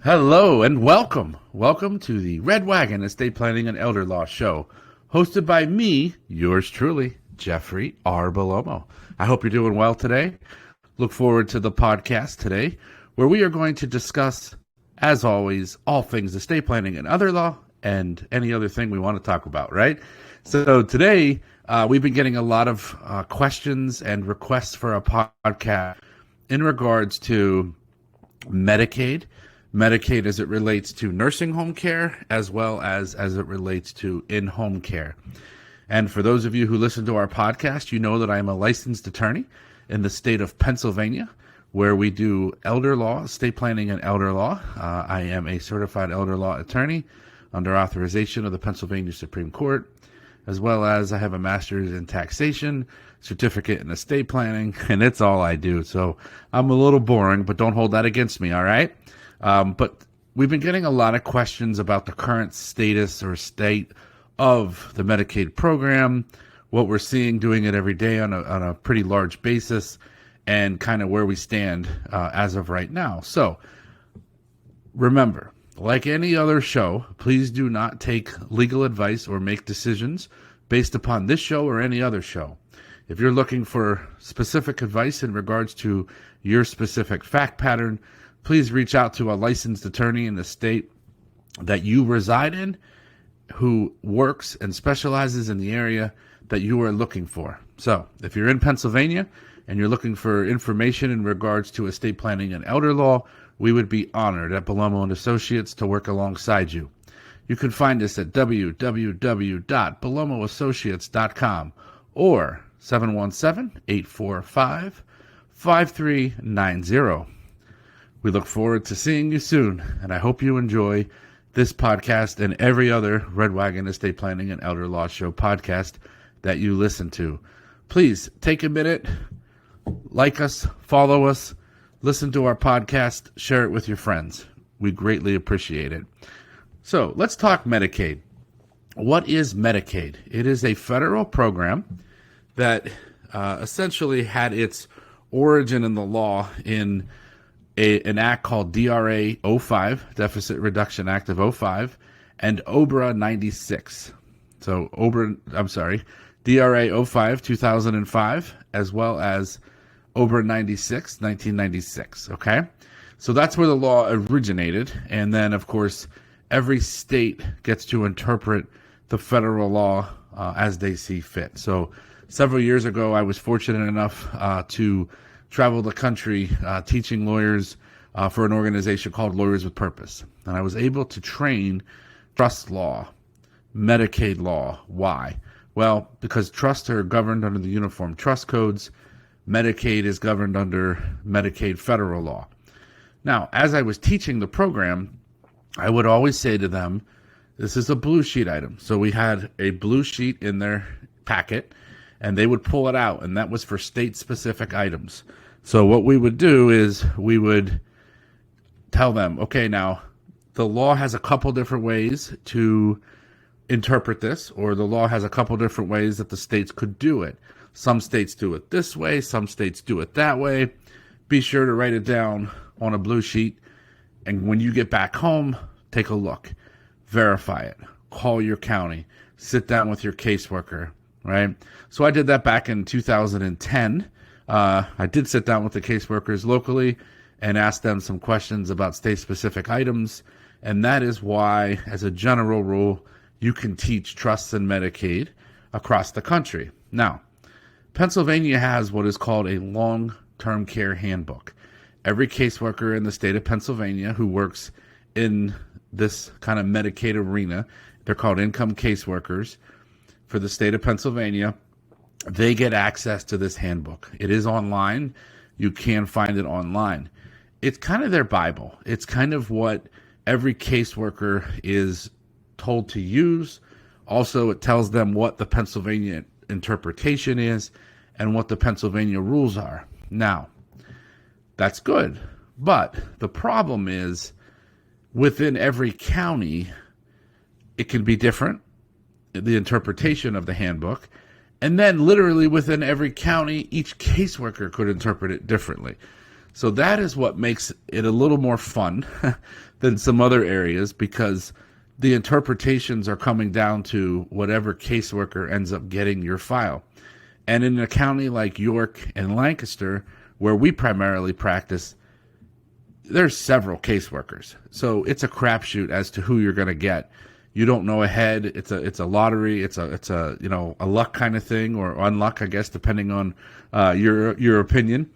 Hello and welcome. Welcome to the Red Wagon Estate Planning and Elder Law Show, hosted by me, yours truly, Jeffrey R. Belomo. I hope you're doing well today. Look forward to the podcast today, where we are going to discuss, as always, all things estate planning and other law and any other thing we want to talk about, right? So today, we've been getting a lot of questions and requests for a podcast in regards to Medicaid as it relates to nursing home care, as well as it relates to in-home care. And for those of you who listen to our podcast, you know that I am a licensed attorney in the state of Pennsylvania, where we do elder law, estate planning, and elder law. I am a certified elder law attorney under authorization of the Pennsylvania Supreme Court, as well as I have a master's in taxation, certificate in estate planning, and it's all I do. So I'm a little boring, but don't hold that against me, all right? But we've been getting a lot of questions about the current status or state of the Medicaid program, what we're seeing, doing it every day on a pretty large basis, and kind of where we stand as of right now. So remember, like any other show, please do not take legal advice or make decisions based upon this show or any other show. If you're looking for specific advice in regards to your specific fact pattern, please reach out to a licensed attorney in the state that you reside in who works and specializes in the area that you are looking for. So if you're in Pennsylvania and you're looking for information in regards to estate planning and elder law, we would be honored at Belomo and Associates to work alongside you. You can find us at www.belomoassociates.com or 717-845-5390. We look forward to seeing you soon, and I hope you enjoy this podcast and every other Red Wagon Estate Planning and Elder Law Show podcast that you listen to. Please take a minute, like us, follow us, listen to our podcast, share it with your friends. We greatly appreciate it. So let's talk Medicaid. What is Medicaid? It is a federal program that essentially had its origin in the law in an act called DRA 05, Deficit Reduction Act of 05, and OBRA 96. So DRA 05, 2005, as well as OBRA 96, 1996, okay? So that's where the law originated, and then, of course, every state gets to interpret the federal law as they see fit. So several years ago, I was fortunate enough to travel the country teaching lawyers for an organization called Lawyers with Purpose. And I was able to train trust law, Medicaid law. Why? Well, because trusts are governed under the Uniform Trust Codes. Medicaid is governed under Medicaid federal law. Now, as I was teaching the program, I would always say to them, this is a blue sheet item. So we had a blue sheet in their packet, and they would pull it out, and that was for state-specific items. So what we would do is we would tell them, okay, now the law has a couple different ways to interpret this, or the law has a couple different ways that the states could do it. Some states do it this way, some states do it that way. Be sure to write it down on a blue sheet, and when you get back home, take a look, verify it, call your county, sit down with your caseworker, right? So I did that back in 2010. I did sit down with the caseworkers locally and ask them some questions about state-specific items, and that is why, as a general rule, you can teach trusts and Medicaid across the country. Now, Pennsylvania has what is called a Long-Term Care Handbook. Every caseworker in the state of Pennsylvania who works in this kind of Medicaid arena, they're called income caseworkers for the state of Pennsylvania, they get access to this handbook. It is online. You can find it online. It's kind of their Bible. It's kind of what every caseworker is told to use. Also, it tells them what the Pennsylvania interpretation is and what the Pennsylvania rules are. Now, that's good. But the problem is within every county, it can be different, the interpretation of the handbook. And then literally within every county, each caseworker could interpret it differently. So that is what makes it a little more fun than some other areas, because the interpretations are coming down to whatever caseworker ends up getting your file. And in a county like York and Lancaster, where we primarily practice, there's several caseworkers. So it's a crapshoot as to who you're going to get. You don't know ahead. It's a lottery. It's a a luck kind of thing, or unluck, I guess, depending on your opinion.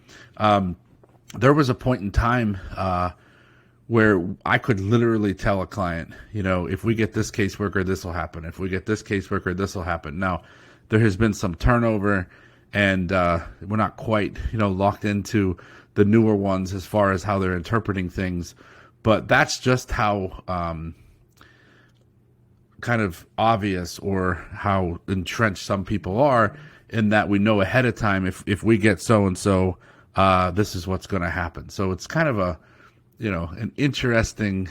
There was a point in time where I could literally tell a client, if we get this caseworker, this will happen. If we get this caseworker, this will happen. Now, there has been some turnover, and we're not quite, locked into the newer ones as far as how they're interpreting things. But that's just how kind of obvious, or how entrenched some people are, in that we know ahead of time, if we get so-and-so, this is what's going to happen. So it's kind of an interesting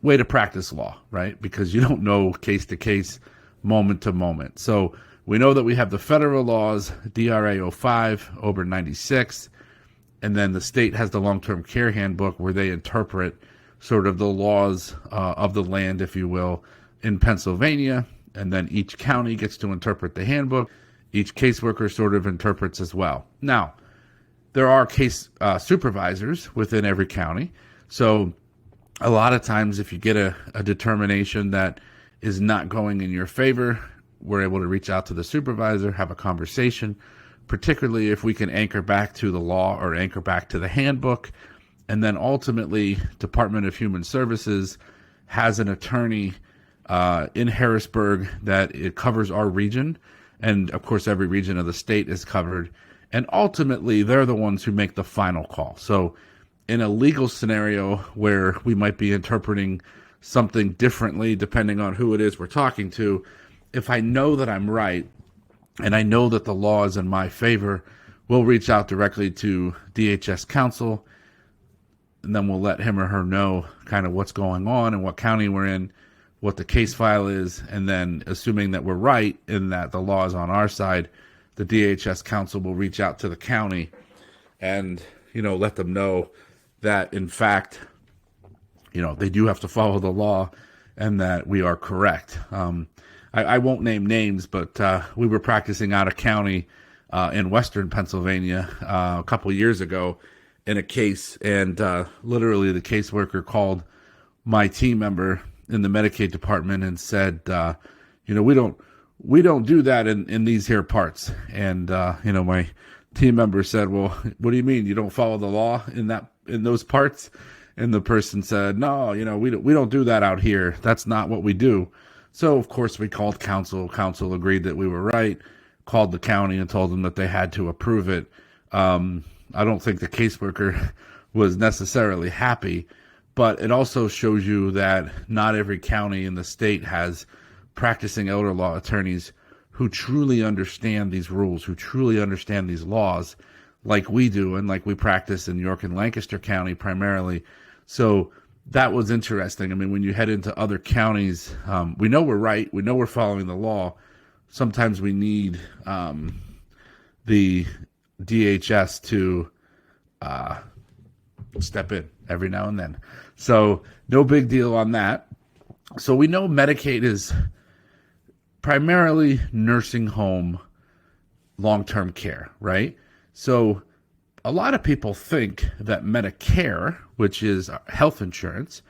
way to practice law, right? Because you don't know case to case, moment to moment. So we know that we have the federal laws, DRA 05, OBRA 96, and then the state has the Long-Term Care Handbook, where they interpret sort of the laws of the land, if you will, in Pennsylvania. And then each county gets to interpret the handbook. Each caseworker sort of interprets as well. Now, there are case supervisors within every county. So a lot of times, if you get a determination that is not going in your favor, we're able to reach out to the supervisor, have a conversation, particularly if we can anchor back to the law or anchor back to the handbook. And then ultimately, Department of Human Services has an attorney in Harrisburg that it covers our region. And of course, every region of the state is covered. And ultimately, they're the ones who make the final call. So in a legal scenario where we might be interpreting something differently, depending on who it is we're talking to, if I know that I'm right, and I know that the law is in my favor, we'll reach out directly to DHS counsel, and then we'll let him or her know kind of what's going on and what county we're in, what the case file is, and then assuming that we're right in that the law is on our side, the DHS counsel will reach out to the county and, let them know that, in fact, they do have to follow the law and that we are correct. I won't name names, but we were practicing out of county in western Pennsylvania a couple years ago in a case, and literally the caseworker called my team member in the Medicaid department and said, we don't do that in these here parts. And my team member said, well, what do you mean you don't follow the law in those parts? And the person said, no, we don't do that out here. That's not what we do. So of course we called counsel. Counsel agreed that we were right, called the county and told them that they had to approve it. I don't think the caseworker was necessarily happy, but it also shows you that not every county in the state has practicing elder law attorneys who truly understand these rules, who truly understand these laws like we do and like we practice in York and Lancaster County primarily. So that was interesting. I mean, when you head into other counties, we know we're right. We know we're following the law. Sometimes we need the DHS to step in every now and then. So no big deal on that. So we know Medicaid is primarily nursing home long-term care, right? So a lot of people think that Medicare, which is health insurance,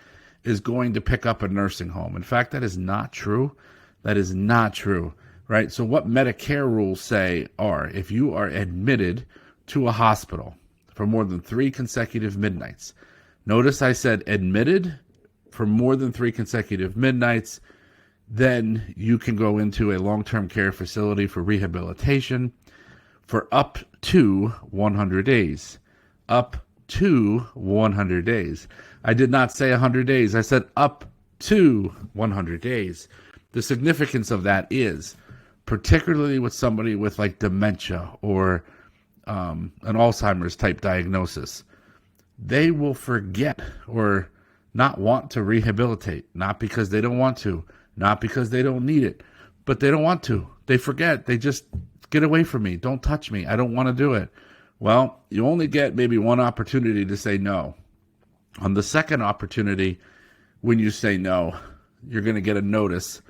is going to pick up a nursing home. In fact, that is not true. That is not true, right? So what Medicare rules say are, if you are admitted to a hospital for more than 3 consecutive midnights, notice I said admitted for more than 3 consecutive midnights, then you can go into a long-term care facility for rehabilitation for up to 100 days. Up to 100 days. I did not say 100 days. I said up to 100 days. The significance of that is, particularly with somebody with like dementia or an Alzheimer's type diagnosis, they will forget or not want to rehabilitate, not because they don't want to, not because they don't need it, but they don't want to. They forget. They just get away from me. Don't touch me. I don't want to do it. Well, you only get maybe one opportunity to say no. On the second opportunity, when you say no, you're going to get a notice,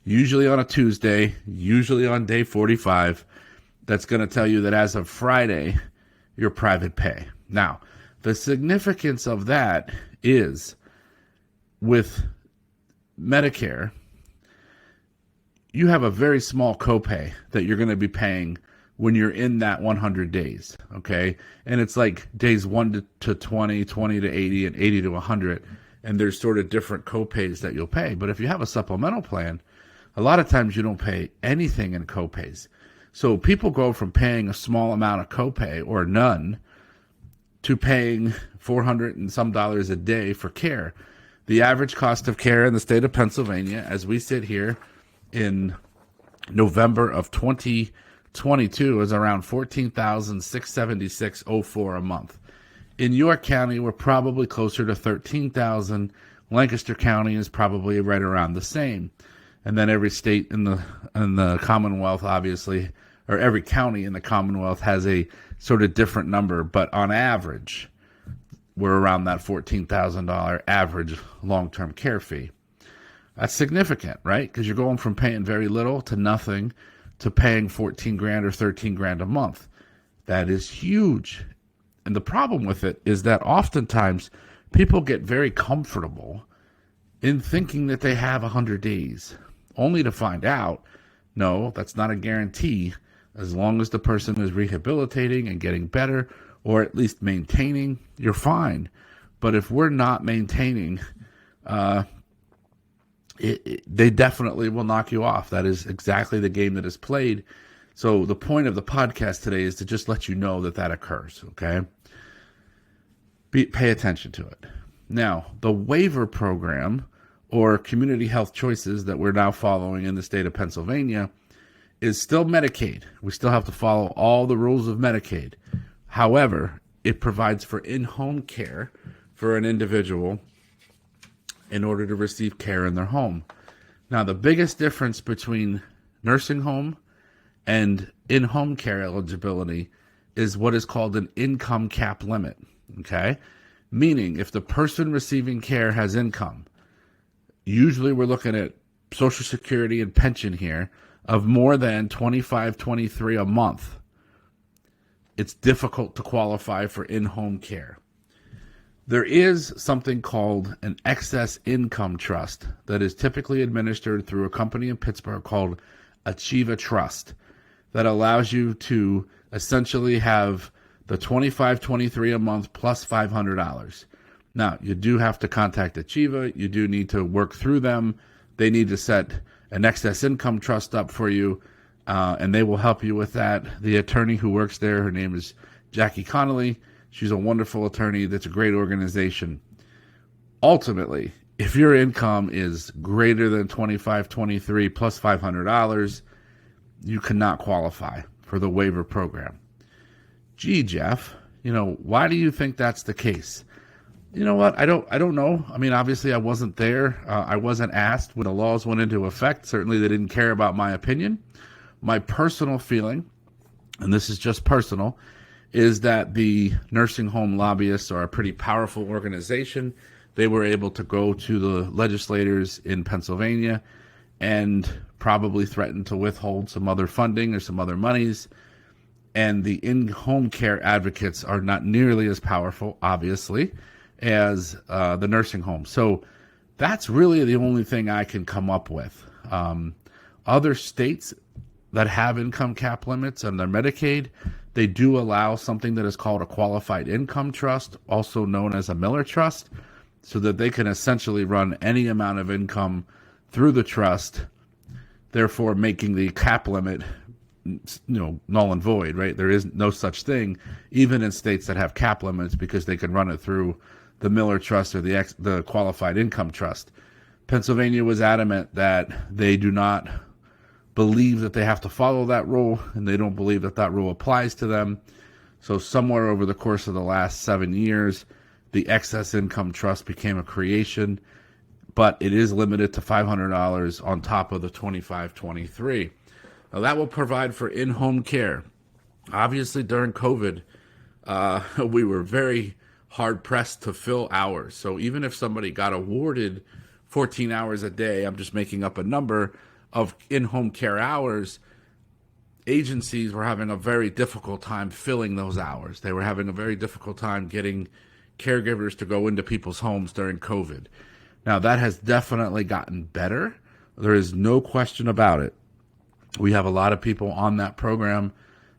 usually on a Tuesday, usually on day 45, that's going to tell you that as of Friday, you're private pay. Now, the significance of that is with Medicare, you have a very small copay that you're going to be paying when you're in that 100 days, okay? And it's like days 1 to 20, 20 to 80, and 80 to 100, and there's sort of different copays that you'll pay. But if you have a supplemental plan, a lot of times you don't pay anything in copays. So people go from paying a small amount of copay or none to paying $400 and some a day for care. The average cost of care in the state of Pennsylvania, as we sit here in November of 2022, is around $14,676.04 a month. In York County, we're probably closer to $13,000. Lancaster County is probably right around the same. And then every state in the Commonwealth, obviously, or every county in the Commonwealth has a sort of different number. But on average, we're around that $14,000 average long-term care fee. That's significant, right? Because you're going from paying very little to nothing to paying $14,000 or $13,000 a month. That is huge. And the problem with it is that oftentimes people get very comfortable in thinking that they have 100 days, only to find out, no, that's not a guarantee. As long as the person is rehabilitating and getting better, or at least maintaining, you're fine. But if we're not maintaining, they definitely will knock you off. That is exactly the game that is played. So the point of the podcast today is to just let you know that that occurs, okay? Pay attention to it. Now, the Waiver program, or Community Health Choices, that we're now following in the state of Pennsylvania, is still Medicaid. We still have to follow all the rules of Medicaid. However, it provides for in-home care for an individual in order to receive care in their home. Now, the biggest difference between nursing home and in-home care eligibility is what is called an income cap limit, okay? Meaning, if the person receiving care has income, usually we're looking at Social Security and pension here, of more than $25-23 a month, it's difficult to qualify for in-home care. There is something called an excess income trust that is typically administered through a company in Pittsburgh called Achieva Trust that allows you to essentially have the $25-23 a month plus $500. Now, you do have to contact Achieva. You do need to work through them. They need to set an excess income trust up for you, and they will help you with that. The attorney who works there, her name is Jackie Connolly. She's a wonderful attorney. That's a great organization. Ultimately, if your income is greater than $25-23 plus $500, you cannot qualify for the waiver program. Gee, Jeff, why do you think that's the case? You know what? I don't know. I mean, obviously I wasn't there. I wasn't asked when the laws went into effect. Certainly they didn't care about my opinion. My personal feeling, and this is just personal, is that the nursing home lobbyists are a pretty powerful organization. They were able to go to the legislators in Pennsylvania and probably threaten to withhold some other funding or some other monies. And the in-home care advocates are not nearly as powerful, obviously, as the nursing home. So that's really the only thing I can come up with. Other states that have income cap limits on their Medicaid, they do allow something that is called a qualified income trust, also known as a Miller Trust, so that they can essentially run any amount of income through the trust, therefore making the cap limit null and void, right? There is no such thing, even in states that have cap limits, because they can run it through the Miller Trust or the Qualified Income Trust. Pennsylvania was adamant that they do not believe that they have to follow that rule, and they don't believe that that rule applies to them. So somewhere over the course of the last 7 years, the Excess Income Trust became a creation, but it is limited to $500 on top of the $25-23. Now that will provide for in-home care. Obviously during COVID, we were very hard pressed to fill hours. So even if somebody got awarded 14 hours a day, I'm just making up a number of in-home care hours, agencies were having a very difficult time filling those hours. They were having a very difficult time getting caregivers to go into people's homes during COVID. Now, that has definitely gotten better. There is no question about it. We have a lot of people on that program.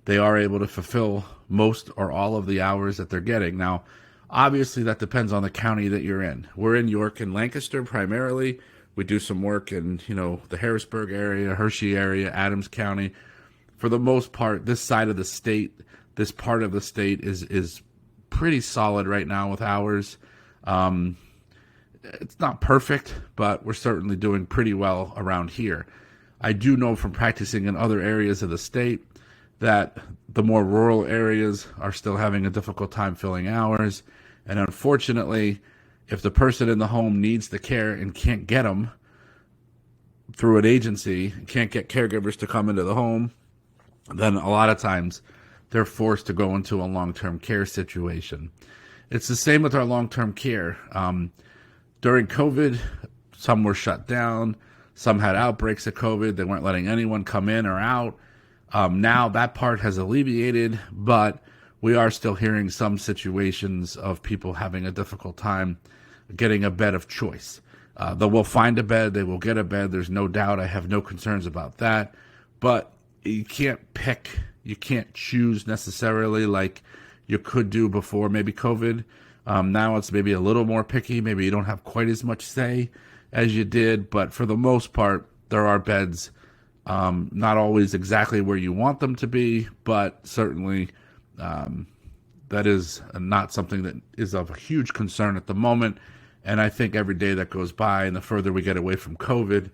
They are able to fulfill most or all of the hours that they're getting. Now, obviously, that depends on the county that you're in. We're in York and Lancaster primarily. We do some work in, the Harrisburg area, Hershey area, Adams County. For the most part, this side of the state, this part of the state is pretty solid right now with hours. It's not perfect, but we're certainly doing pretty well around here. I do know from practicing in other areas of the state that the more rural areas are still having a difficult time filling hours. And unfortunately, if the person in the home needs the care and can't get them through an agency, can't get caregivers to come into the home, then a lot of times they're forced to go into a long-term care situation. It's the same with our long-term care. During COVID, some were shut down. Some had outbreaks of COVID. They weren't letting anyone come in or out. Now that part has alleviated, but we are still hearing some situations of people having a difficult time getting a bed of choice. They will find a bed. They will get a bed. There's no doubt. I have no concerns about that. But you can't pick. You can't choose necessarily like you could do before maybe COVID. Now it's maybe a little more picky. Maybe you don't have quite as much say as you did. But for the most part, there are beds, not always exactly where you want them to be, but certainly that is not something that is of a huge concern at the moment. And I think every day that goes by and the further we get away from COVID,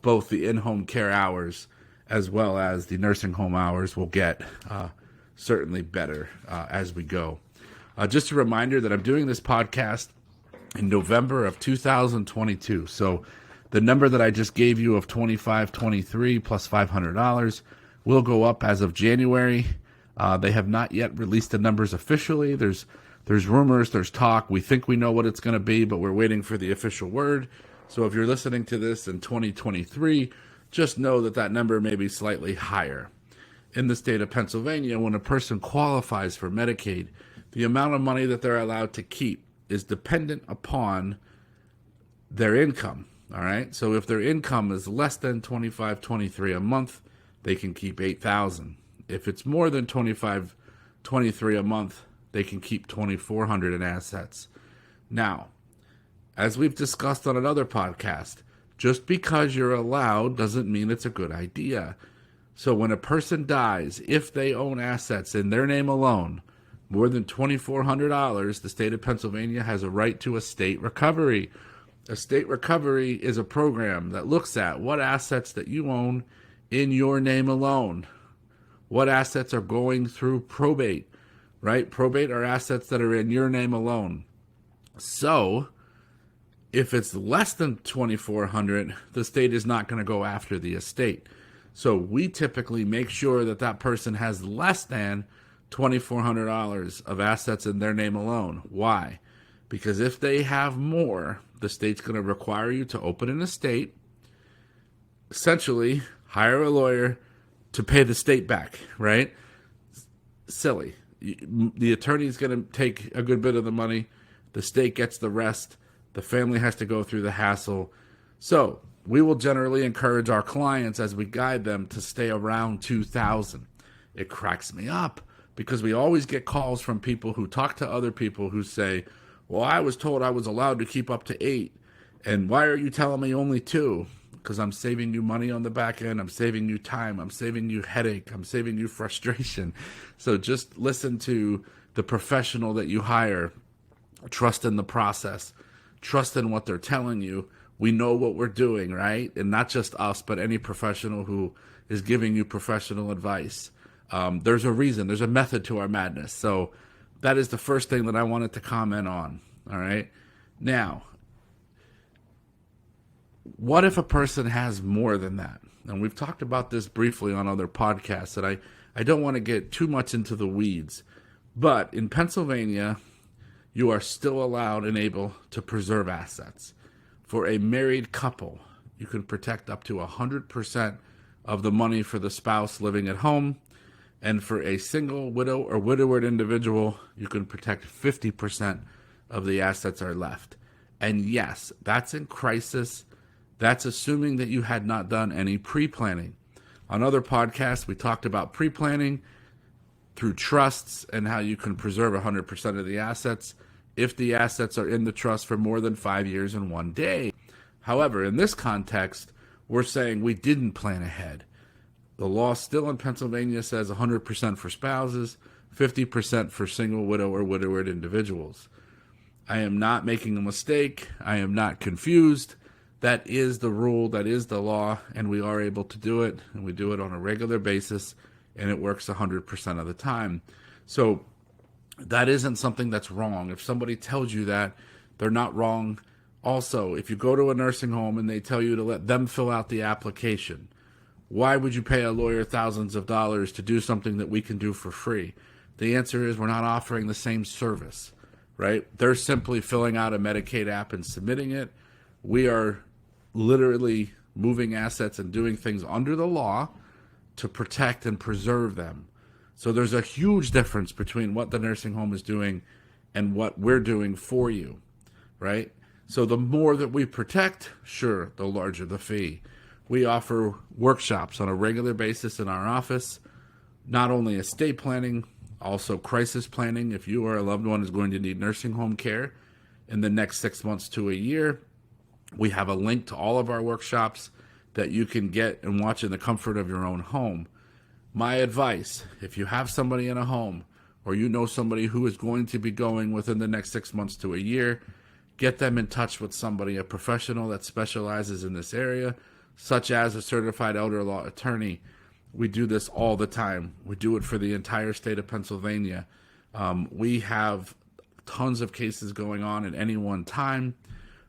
both the in-home care hours as well as the nursing home hours will get certainly better as we go. Just a reminder that I'm doing this podcast in November of 2022. So the number that I just gave you of $25.23 plus $500 will go up as of January. They have not yet released the numbers officially. There's rumors, there's talk. We think we know what it's going to be, but we're waiting for the official word. So if you're listening to this in 2023, just know that number may be slightly higher. In the state of Pennsylvania, when a person qualifies for Medicaid, the amount of money that they're allowed to keep is dependent upon their income. All right. So if their income is less than $25.23 a month, they can keep $8,000. If it's more than $25.23 a month, they can keep $2,400 in assets. Now, as we've discussed on another podcast, just because you're allowed doesn't mean it's a good idea. So when a person dies, if they own assets in their name alone, more than $2,400, the state of Pennsylvania has a right to a state recovery. A state recovery is a program that looks at what assets that you own in your name alone. What assets are going through probate, right? Probate are assets that are in your name alone. So if it's less than $2,400, the state is not going to go after the estate. So we typically make sure that that person has less than $2,400 of assets in their name alone. Why? Because if they have more, the state's going to require you to open an estate, essentially hire a lawyer to pay the state back, right? Silly. The attorney's going to take a good bit of the money. The state gets the rest. The family has to go through the hassle. So we will generally encourage our clients as we guide them to stay around $2,000. It cracks me up because we always get calls from people who talk to other people who say, well, I was told I was allowed to keep up to $8,000. And why are you telling me only $2,000? Because I'm saving you money on the back end. I'm saving you time. I'm saving you headache. I'm saving you frustration. So just listen to the professional that you hire. Trust in the process. Trust in what they're telling you. We know what we're doing, right? And not just us, but any professional who is giving you professional advice. There's a reason. There's a method to our madness. So that is the first thing that I wanted to comment on. All right. Now, what if a person has more than that? And we've talked about this briefly on other podcasts, and I don't want to get too much into the weeds. But in Pennsylvania, you are still allowed and able to preserve assets. For a married couple, you can protect up to 100% of the money for the spouse living at home. And for a single widow or widowed individual, you can protect 50% of the assets are left. And yes, that's in crisis. That's assuming that you had not done any pre-planning. On other podcasts, we talked about pre-planning through trusts and how you can preserve 100% of the assets if the assets are in the trust for more than 5 years and 1 day. However, in this context, we're saying we didn't plan ahead. The law still in Pennsylvania says 100% for spouses, 50% for single widow or widowed individuals. I am not making a mistake. I am not confused. That is the rule. That is the law. And we are able to do it. And we do it on a regular basis. And it works 100% of the time. So that isn't something that's wrong. If somebody tells you that, they're not wrong. Also, if you go to a nursing home and they tell you to let them fill out the application, why would you pay a lawyer thousands of dollars to do something that we can do for free? The answer is we're not offering the same service, right? They're simply filling out a Medicaid app and submitting it. We are literally moving assets and doing things under the law to protect and preserve them. So there's a huge difference between what the nursing home is doing and what we're doing for you, right? So the more that we protect, sure, the larger the fee. We offer workshops on a regular basis in our office, not only estate planning, also crisis planning. If you or a loved one is going to need nursing home care in the next 6 months to a year, we have a link to all of our workshops that you can get and watch in the comfort of your own home. My advice, if you have somebody in a home or you know somebody who is going to be going within the next 6 months to a year, get them in touch with somebody, a professional that specializes in this area, such as a certified elder law attorney. We do this all the time. We do it for the entire state of Pennsylvania. We have tons of cases going on at any one time.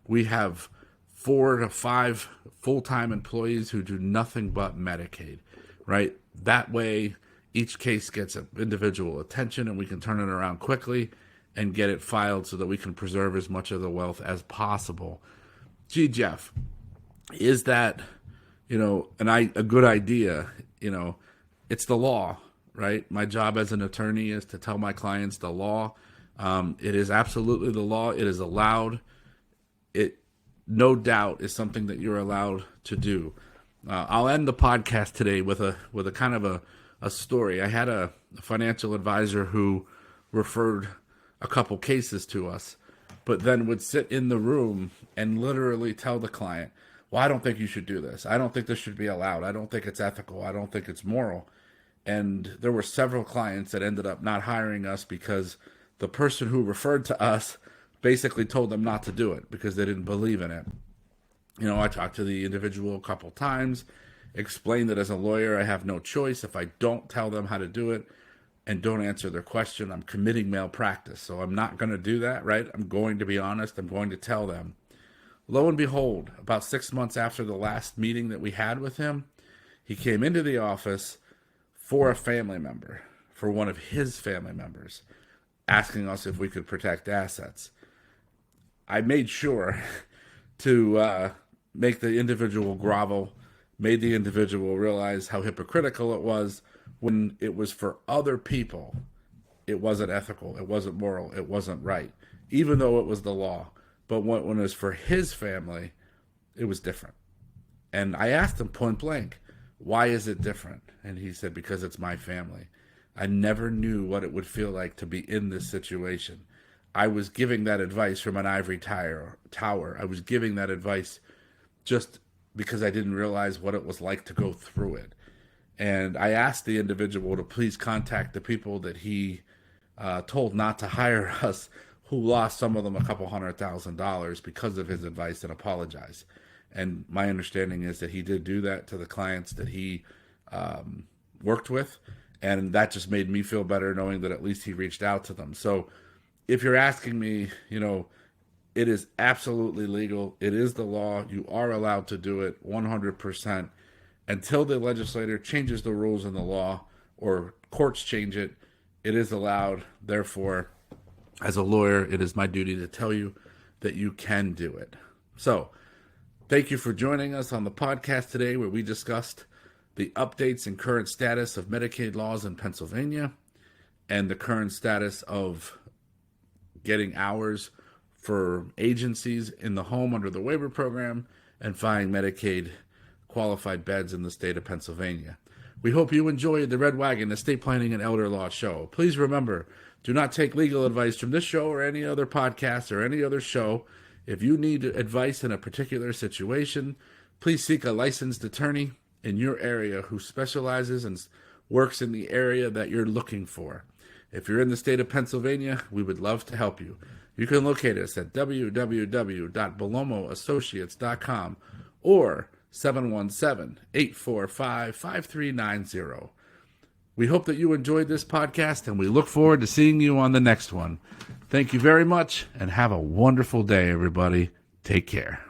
We have 4 to 5 full-time employees who do nothing but Medicaid, right? That way, each case gets individual attention and we can turn it around quickly and get it filed so that we can preserve as much of the wealth as possible. Gee, Jeff, is that, a good idea? It's the law, right? My job as an attorney is to tell my clients the law. It is absolutely the law. It is allowed. It, no doubt, is something that you're allowed to do. I'll end the podcast today with a kind of a story. I had a financial advisor who referred a couple cases to us, but then would sit in the room and literally tell the client, well, I don't think you should do this. I don't think this should be allowed. I don't think it's ethical. I don't think it's moral. And there were several clients that ended up not hiring us because the person who referred to us basically told them not to do it because they didn't believe in it. I talked to the individual a couple times, explained that as a lawyer, I have no choice. If I don't tell them how to do it and don't answer their question, I'm committing malpractice. So I'm not going to do that, right? I'm going to be honest. I'm going to tell them. Lo and behold, about 6 months after the last meeting that we had with him, he came into the office for a family member, for one of his family members, asking us if we could protect assets. I made sure to make the individual grovel, made the individual realize how hypocritical it was. When it was for other people, it wasn't ethical, it wasn't moral, it wasn't right, even though it was the law. But when it was for his family, it was different. And I asked him point blank, why is it different? And he said, because it's my family. I never knew what it would feel like to be in this situation. I was giving that advice from an ivory tower. I was giving that advice just because I didn't realize what it was like to go through it. And I asked the individual to please contact the people that he told not to hire us, who lost, some of them, a couple $100,000 because of his advice, and apologize. And my understanding is that he did do that to the clients that he worked with. And that just made me feel better knowing that at least he reached out to them. So if you're asking me, it is absolutely legal. It is the law. You are allowed to do it 100%. Until the legislator changes the rules in the law or courts change it, it is allowed. Therefore, as a lawyer, it is my duty to tell you that you can do it. So, thank you for joining us on the podcast today, where we discussed the updates and current status of Medicaid laws in Pennsylvania and the current status of getting hours for agencies in the home under the waiver program and finding Medicaid qualified beds in the state of Pennsylvania. We hope you enjoyed the Red Wagon Estate Planning and Elder Law Show. Please remember, do not take legal advice from this show or any other podcast or any other show. If you need advice in a particular situation, please seek a licensed attorney in your area who specializes and works in the area that you're looking for. If you're in the state of Pennsylvania, we would love to help you. You can locate us at www.belomoassociates.com or 717-845-5390. We hope that you enjoyed this podcast, and we look forward to seeing you on the next one. Thank you very much, and have a wonderful day, everybody. Take care.